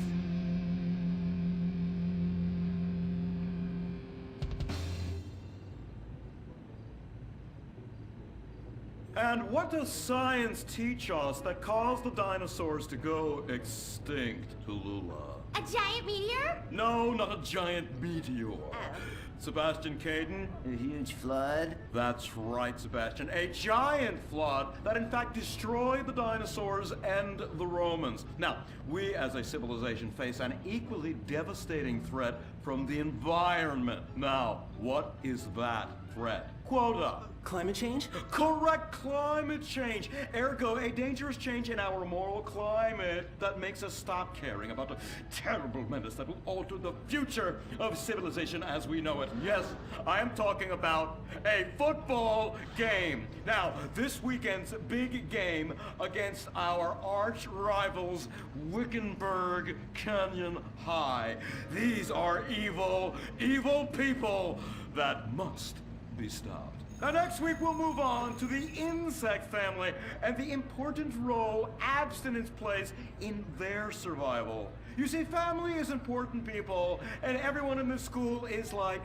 And what does science teach us that caused the dinosaurs to go extinct, Tallulah? A giant meteor? No, not a giant meteor. Sebastian Caden? A huge flood? That's right, Sebastian. A giant flood that in fact destroyed the dinosaurs and the Romans. Now, we as a civilization face an equally devastating threat from the environment. Now, what is that threat? Quota. Climate change? Correct, climate change. Ergo, a dangerous change in our moral climate that makes us stop caring about the terrible menace that will alter the future of civilization as we know it. Yes, I am talking about a football game. Now, this weekend's big game against our arch rivals, Wickenburg Canyon High. These are evil, evil people that must be stopped. Now, next week we'll move on to the insect family and the important role abstinence plays in their survival. You see, family is important, people, and everyone in this school is like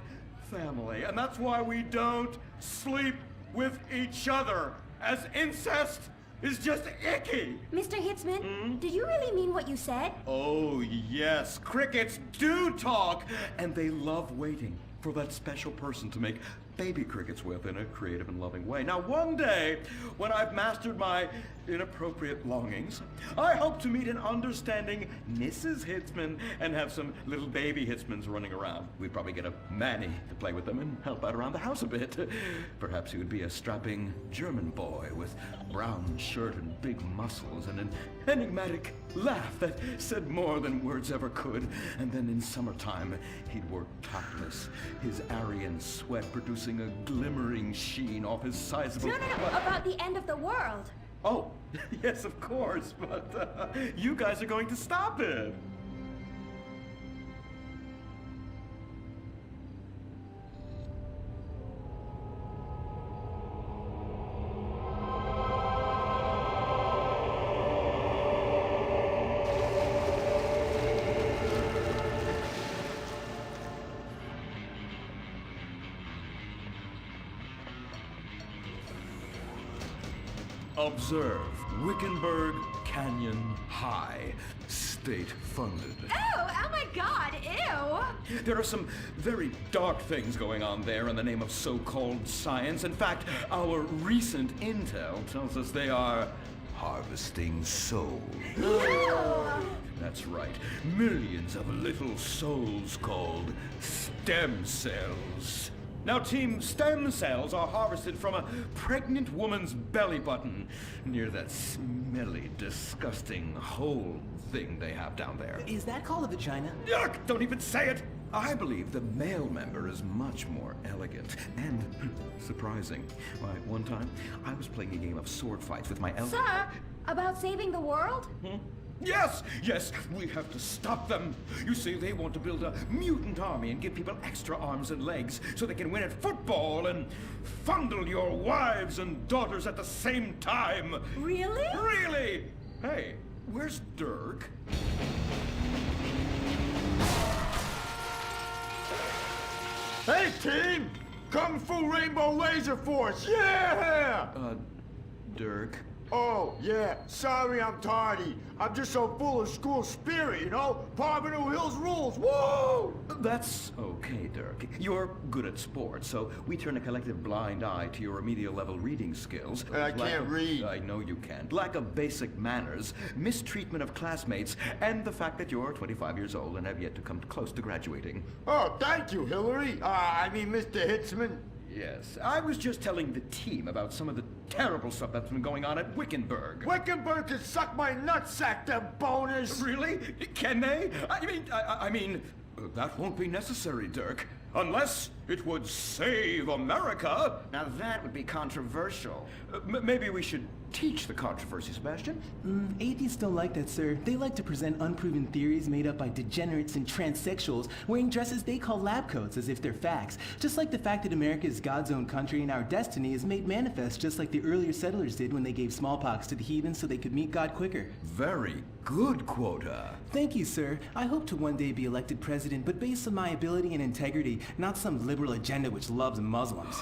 family. And that's why we don't sleep with each other, as incest is just icky. Mr. Hitzman, did you really mean what you said? Oh, yes. Crickets do talk, and they love waiting for that special person to make baby crickets with in a creative and loving way. Now, one day, when I've mastered my inappropriate longings, I hope to meet an understanding Mrs. Hitzman and have some little baby Hitzmans running around. We'd probably get a Manny to play with them and help out around the house a bit. Perhaps he would be a strapping German boy with brown shirt and big muscles and an enigmatic laugh that said more than words ever could. And then in summertime, he'd work topless, his Aryan sweat producing a glimmering sheen off his sizable... No, about the end of the world. Oh, yes, of course, but you guys are going to stop it. Observe Wickenburg Canyon High, state-funded. Oh my God, ew! There are some very dark things going on there in the name of so-called science. In fact, our recent intel tells us they are harvesting souls. That's right. Millions of little souls called stem cells. Now, Team, stem cells are harvested from a pregnant woman's belly button near that smelly, disgusting hole thing they have down there. Is that called a vagina? Yuck! Don't even say it! I believe the male member is much more elegant and surprising. Why, one time, I was playing a game of sword fights with my elder... Sir, about saving the world? Yes, we have to stop them. You see, they want to build a mutant army and give people extra arms and legs so they can win at football and fondle your wives and daughters at the same time. Really? Really? Hey, where's Dirk? Hey, team! Kung Fu Rainbow Laser Force, yeah! Dirk? Oh, yeah, sorry I'm tardy. I'm just so full of school spirit, you know? Parvenu Hills rules, woo! That's okay, Dirk. You're good at sports, so we turn a collective blind eye to your remedial level reading skills. I can't read. I know you can't. Lack of basic manners, mistreatment of classmates, and the fact that you're 25 years old and have yet to come close to graduating. Oh, thank you, Hillary. I mean, Mr. Hitzman. Yes, I was just telling the team about some of the terrible stuff that's been going on at Wickenburg. Wickenburg can suck my nutsack, them boners! Really? Can they? I mean, that won't be necessary, Dirk. Unless it would save America. Now that would be controversial. Maybe we should teach the controversy, Sebastian? Atheists don't like that, sir. They like to present unproven theories made up by degenerates and transsexuals wearing dresses they call lab coats as if they're facts. Just like the fact that America is God's own country and our destiny is made manifest just like the earlier settlers did when they gave smallpox to the heathens so they could meet God quicker. Very good, Quota. Thank you, sir. I hope to one day be elected president, but based on my ability and integrity, not some liberal agenda which loves Muslims.